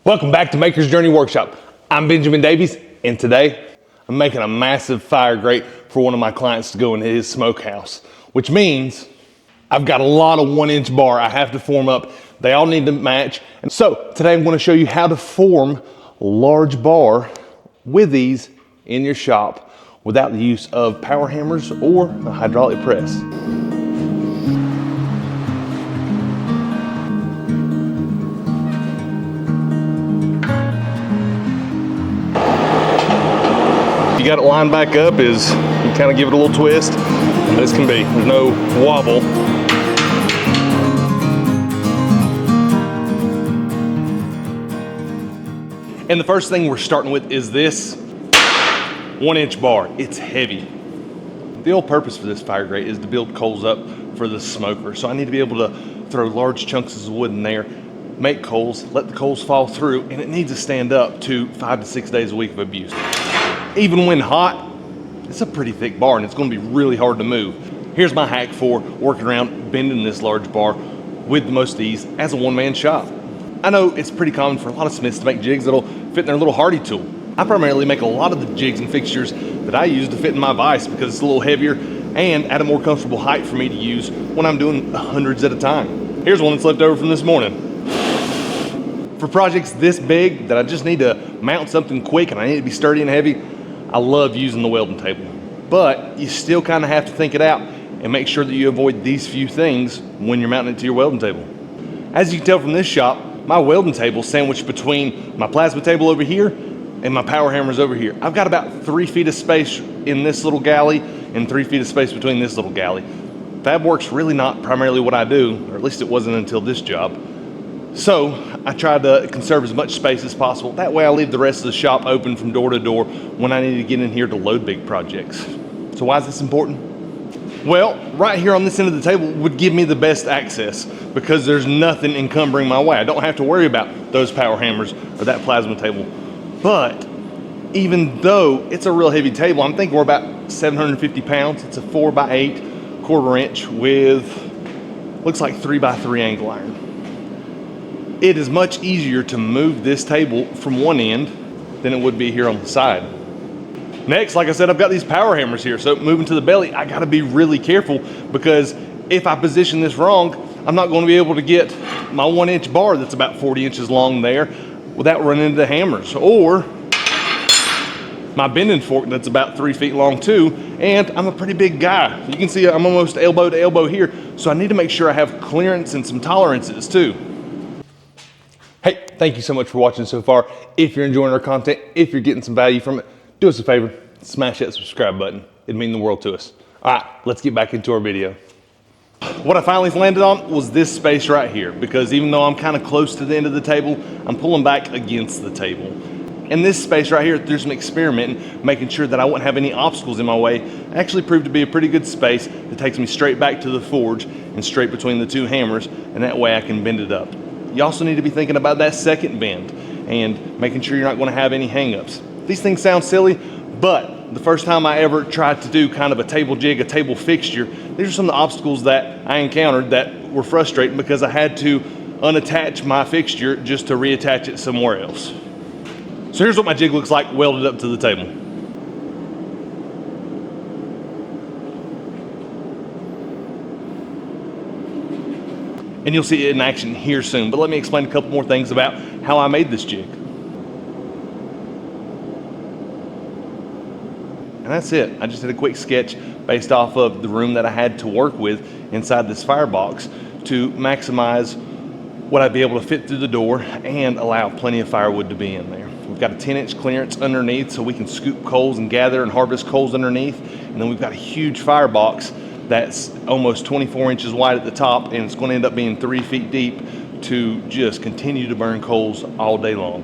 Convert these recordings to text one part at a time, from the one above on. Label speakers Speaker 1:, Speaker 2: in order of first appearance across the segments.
Speaker 1: Welcome back to Maker's Journey Workshop. I'm Benjamin Davies, and today I'm making a massive fire grate for one of my clients to go in his smokehouse, which means I've got a lot of 1-inch bar I have to form up. They all need to match. And so today I'm going to show you how to form a large bar with these in your shop without the use of power hammers or a hydraulic press. You got it lined back up is you kind of give it a little twist, and this can be, there's no wobble. And the first thing we're starting with is this 1-inch bar. It's heavy. The whole purpose for this fire grate is to build coals up for the smoker. So I need to be able to throw large chunks of wood in there, make coals, let the coals fall through, and it needs to stand up to 5 to 6 days a week of abuse. Even when hot, it's a pretty thick bar and it's going to be really hard to move. Here's my hack for working around bending this large bar with the most ease as a one-man shop. I know it's pretty common for a lot of smiths to make jigs that'll fit in their little Hardy tool. I primarily make a lot of the jigs and fixtures that I use to fit in my vise because it's a little heavier and at a more comfortable height for me to use when I'm doing hundreds at a time. Here's one that's left over from this morning. For projects this big that I just need to mount something quick and I need to be sturdy and heavy, I love using the welding table, but you still kind of have to think it out and make sure that you avoid these few things when you're mounting it to your welding table. As you can tell from this shop, my welding table is sandwiched between my plasma table over here and my power hammers over here. I've got about 3 feet of space in this little galley and 3 feet of space between this little galley. Fab work's really not primarily what I do, or at least it wasn't until this job. So I try to conserve as much space as possible. That way I leave the rest of the shop open from door to door when I need to get in here to load big projects. So why is this important? Well, right here on this end of the table would give me the best access because there's nothing encumbering my way. I don't have to worry about those power hammers or that plasma table. But even though it's a real heavy table, I'm thinking we're about 750 pounds. It's a 4x8 1/4 inch with, looks like 3x3 angle iron. It is much easier to move this table from one end than it would be here on the side. Next, like I said, I've got these power hammers here. So moving to the belly, I gotta be really careful because if I position this wrong, I'm not gonna be able to get my 1-inch bar that's about 40 inches long there without running into the hammers. Or my bending fork that's about 3 feet long too, and I'm a pretty big guy. You can see I'm almost elbow to elbow here, so I need to make sure I have clearance and some tolerances too. Hey, thank you so much for watching so far. If you're enjoying our content, if you're getting some value from it, do us a favor, smash that subscribe button. It'd mean the world to us. All right, let's get back into our video. What I finally landed on was this space right here, because even though I'm kind of close to the end of the table, I'm pulling back against the table. And this space right here, through some experimenting, making sure that I wouldn't have any obstacles in my way, actually proved to be a pretty good space that takes me straight back to the forge and straight between the two hammers, and that way I can bend it up. You also need to be thinking about that second bend and making sure you're not going to have any hang-ups. These things sound silly, but the first time I ever tried to do kind of a table jig, a table fixture, these are some of the obstacles that I encountered that were frustrating because I had to unattach my fixture just to reattach it somewhere else. So here's what my jig looks like welded up to the table. And you'll see it in action here soon. But let me explain a couple more things about how I made this jig. And that's it. I just did a quick sketch based off of the room that I had to work with inside this firebox to maximize what I'd be able to fit through the door and allow plenty of firewood to be in there. We've got a 10-inch clearance underneath so we can scoop coals and gather and harvest coals underneath. And then we've got a huge firebox that's almost 24 inches wide at the top, and it's going to end up being 3 feet deep to just continue to burn coals all day long.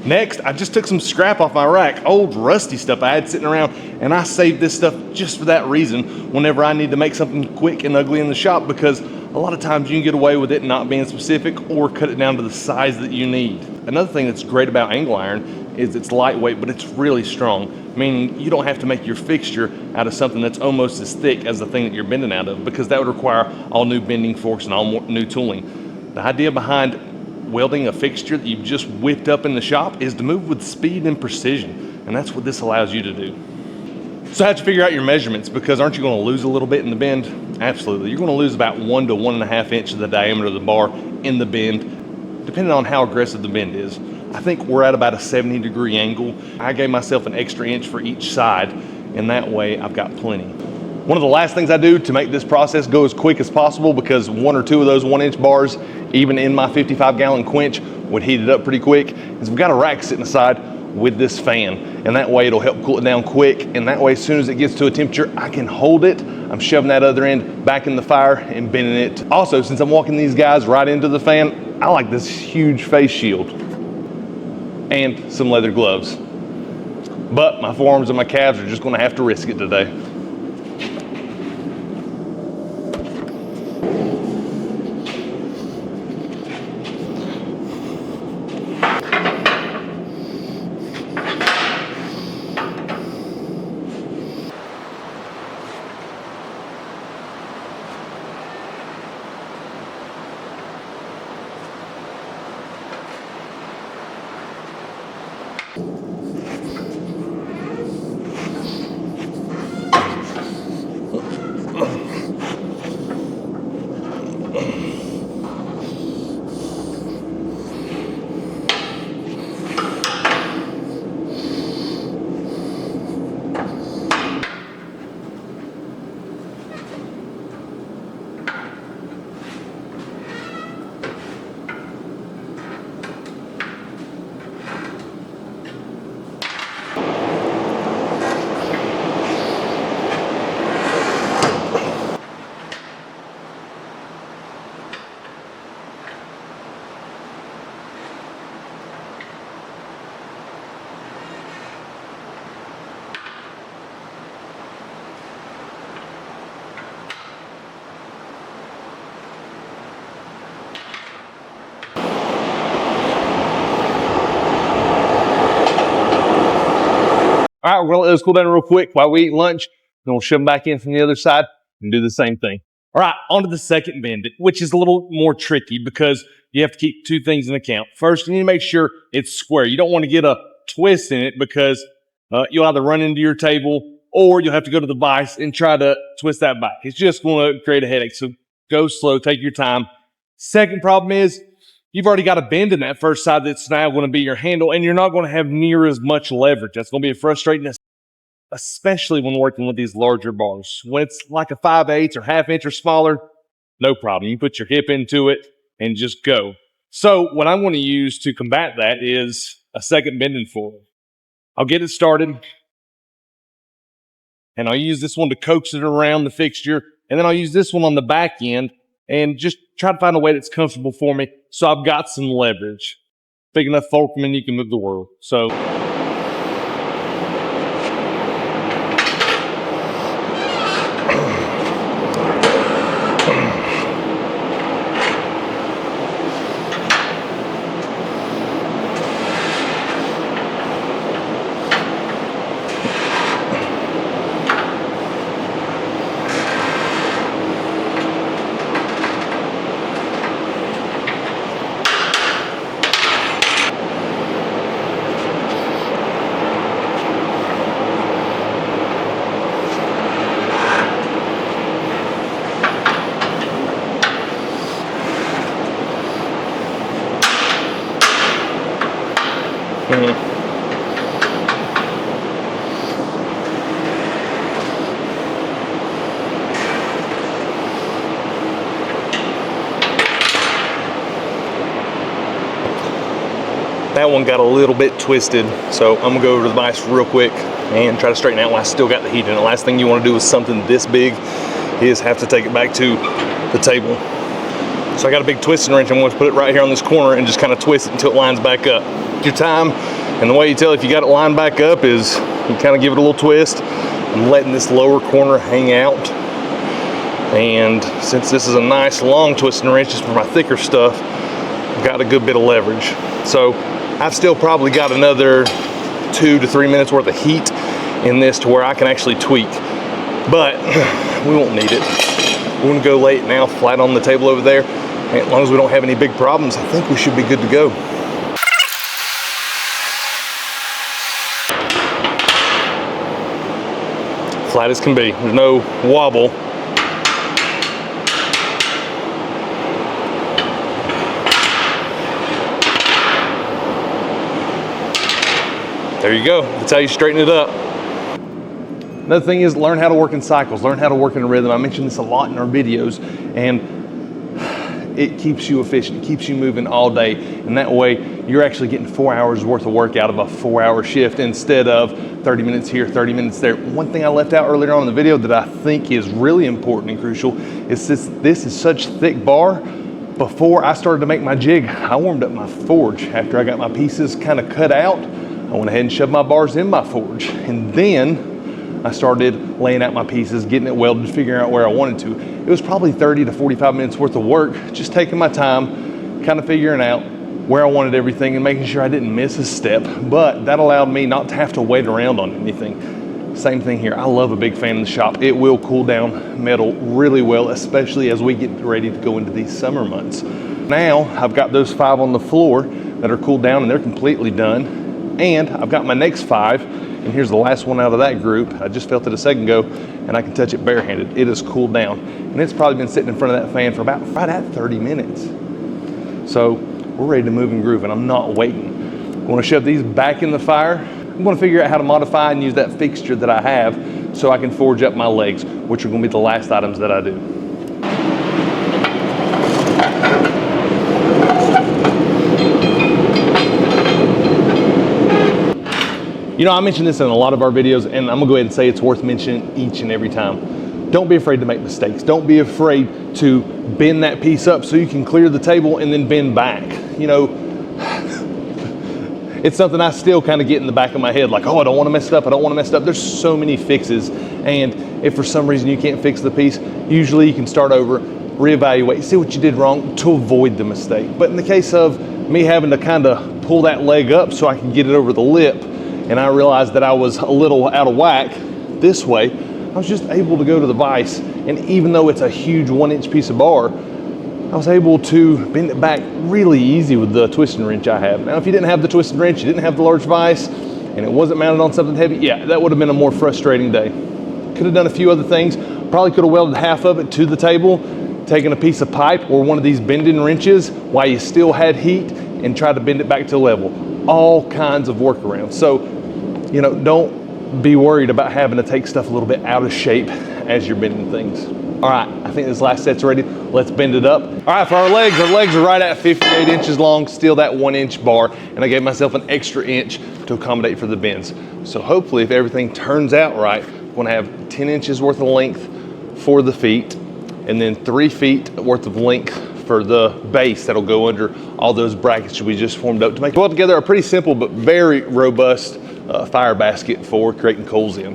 Speaker 1: Next, I just took some scrap off my rack, old rusty stuff I had sitting around, and I saved this stuff just for that reason whenever I need to make something quick and ugly in the shop, because a lot of times you can get away with it not being specific or cut it down to the size that you need. Another thing that's great about angle iron is it's lightweight, but it's really strong, meaning you don't have to make your fixture out of something that's almost as thick as the thing that you're bending out of, because that would require all new bending forks and all new tooling. The idea behind welding a fixture that you've just whipped up in the shop is to move with speed and precision. And that's what this allows you to do. So how'd you figure out your measurements? Because aren't you gonna lose a little bit in the bend? Absolutely, you're gonna lose about 1 to 1.5 inches of the diameter of the bar in the bend, depending on how aggressive the bend is. I think we're at about a 70-degree angle. I gave myself an extra inch for each side, and that way I've got plenty. One of the last things I do to make this process go as quick as possible, because 1 or 2 of those 1-inch bars, even in my 55-gallon quench, would heat it up pretty quick, is we've got a rack sitting aside with this fan, and that way it'll help cool it down quick, and that way as soon as it gets to a temperature, I can hold it. I'm shoving that other end back in the fire and bending it. Also, since I'm walking these guys right into the fan, I like this huge face shield and some leather gloves. But my forearms and my calves are just gonna have to risk it today. All right, we're gonna let those cool down real quick while we eat lunch. Then we'll shove them back in from the other side and do the same thing. All right, on to the second bend, which is a little more tricky because you have to keep 2 things in account. First, you need to make sure it's square. You don't want to get a twist in it because you'll either run into your table or you'll have to go to the vise and try to twist that back. It's just going to create a headache. So go slow, take your time. Second problem is you've already got a bend in that first side that's now going to be your handle, and you're not going to have near as much leverage. That's going to be frustrating, especially when working with these larger bars. When it's like a 5/8 or 1/2 inch or smaller, no problem. You put your hip into it and just go. So what I'm going to use to combat that is a second bending foil. I'll get it started, and I'll use this one to coax it around the fixture, and then I'll use this one on the back end and just try to find a way that's comfortable for me so I've got some leverage. Big enough fulcrum and you can move the world. So that one got a little bit twisted, so I'm gonna go over to the vise real quick and try to straighten out while I still got the heat in it. Last thing you want to do with something this big is have to take it back to the table. So I got a big twisting wrench. I'm going to put it right here on this corner and just kind of twist it until it lines back up. Your time, and the way you tell if you got it lined back up is you kind of give it a little twist. I'm letting this lower corner hang out, and since this is a nice long twisting wrench, just for my thicker stuff, I've got a good bit of leverage. So I've still probably got another 2 to 3 minutes worth of heat in this to where I can actually tweak, but we won't need it. We're gonna go lay it now flat on the table over there And as long as we don't have any big problems, I think we should be good to go. Flat as can be, there's no wobble. There you go, that's how you straighten it up. Another thing is learn how to work in cycles, learn how to work in a rhythm. I mentioned this a lot in our videos, and it keeps you efficient, it keeps you moving all day, and that way you're actually getting 4 hours worth of work out of a 4-hour shift instead of 30 minutes here, 30 minutes there. One thing I left out earlier on in the video that I think is really important and crucial is this is such thick bar. Before I started to make my jig, I warmed up my forge. After I got my pieces kind of cut out, I went ahead and shoved my bars in my forge, and then I started laying out my pieces, getting it welded, figuring out where I wanted to. It was probably 30 to 45 minutes worth of work, just taking my time, kind of figuring out where I wanted everything and making sure I didn't miss a step, but that allowed me not to have to wait around on anything. Same thing here, I love a big fan in the shop. It will cool down metal really well, especially as we get ready to go into these summer months. Now, I've got those 5 on the floor that are cooled down and they're completely done. And I've got my next 5, and here's the last one out of that group. I just felt it a second ago, and I can touch it barehanded. It is cooled down, and it's probably been sitting in front of that fan for about right at 30 minutes. So we're ready to move and groove, and I'm not waiting. I'm gonna shove these back in the fire. I'm gonna figure out how to modify and use that fixture that I have so I can forge up my legs, which are gonna be the last items that I do. You know, I mentioned this in a lot of our videos, and I'm gonna go ahead and say it's worth mentioning each and every time. Don't be afraid to make mistakes. Don't be afraid to bend that piece up so you can clear the table and then bend back. You know, it's something I still kind of get in the back of my head, like, oh, I don't wanna mess it up, I don't wanna mess it up. There's so many fixes, and if for some reason you can't fix the piece, usually you can start over, reevaluate, see what you did wrong to avoid the mistake. But in the case of me having to kind of pull that leg up so I can get it over the lip, and I realized that I was a little out of whack this way, I was just able to go to the vise, and even though it's a huge 1-inch piece of bar, I was able to bend it back really easy with the twisting wrench I have. Now, if you didn't have the twisting wrench, you didn't have the large vise, and it wasn't mounted on something heavy, yeah, that would have been a more frustrating day. Could have done a few other things. Probably could have welded half of it to the table, taken a piece of pipe or one of these bending wrenches while you still had heat and tried to bend it back to level. All kinds of workarounds. So, you know, don't be worried about having to take stuff a little bit out of shape as you're bending things. All right, I think this last set's ready. Let's bend it up. All right, for our legs are right at 58 inches long, still that 1-inch bar, and I gave myself an extra inch to accommodate for the bends. So hopefully if everything turns out right, I'm gonna have 10 inches worth of length for the feet, and then 3 feet worth of length for the base that'll go under all those brackets we just formed up to make all together a pretty simple but very robust fire basket for creating coals in.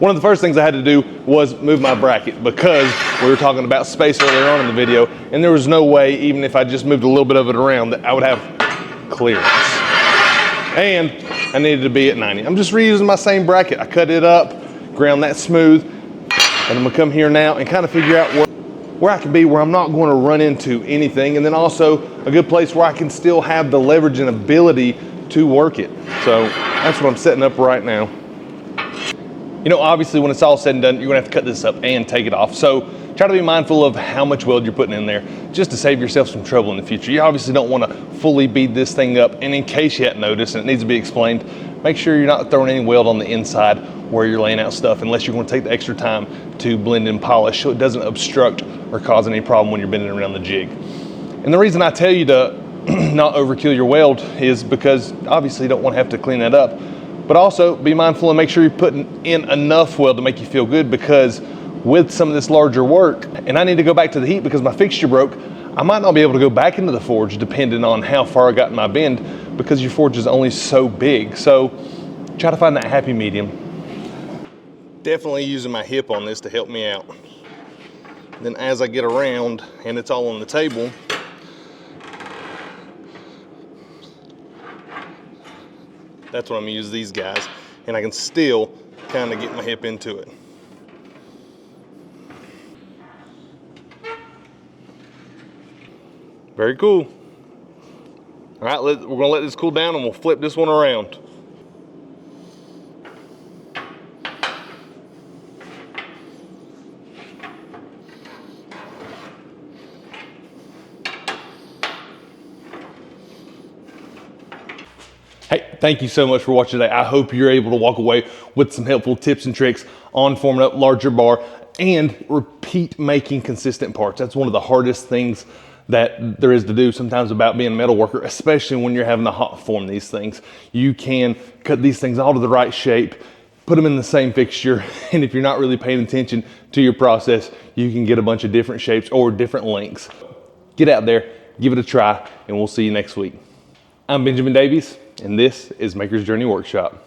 Speaker 1: One of the first things I had to do was move my bracket because we were talking about space earlier on in the video, and there was no way, even if I just moved a little bit of it around, that I would have clearance. And I needed to be at 90. I'm just reusing my same bracket. I cut it up, ground that smooth, and I'm gonna come here now and kind of figure out where I can be, where I'm not going to run into anything, and then also a good place where I can still have the leverage and ability to work it. So that's what I'm setting up right now. You know, obviously when it's all said and done, you're gonna have to cut this up and take it off. So try to be mindful of how much weld you're putting in there just to save yourself some trouble in the future. You obviously don't wanna fully bead this thing up, and in case you hadn't noticed and it needs to be explained, make sure you're not throwing any weld on the inside where you're laying out stuff unless you're gonna take the extra time to blend and polish so it doesn't obstruct or cause any problem when you're bending around the jig. And the reason I tell you to not overkill your weld is because obviously you don't wanna have to clean that up, but also be mindful and make sure you're putting in enough weld to make you feel good, because with some of this larger work, and I need to go back to the heat because my fixture broke, I might not be able to go back into the forge depending on how far I got in my bend, because your forge is only so big. So try to find that happy medium. Definitely using my hip on this to help me out. Then as I get around and it's all on the table, that's when I'm gonna use these guys, and I can still kind of get my hip into it. Very cool. All right, we're gonna let this cool down and we'll flip this one around. Hey, thank you so much for watching today. I hope you're able to walk away with some helpful tips and tricks on forming up larger bar and repeat making consistent parts. That's one of the hardest things that there is to do sometimes about being a metal worker, especially when you're having to hot form these things. You can cut these things all to the right shape, put them in the same fixture, and if you're not really paying attention to your process, you can get a bunch of different shapes or different lengths. Get out there, give it a try, and we'll see you next week. I'm Benjamin Davies, and this is Maker's Journey Workshop.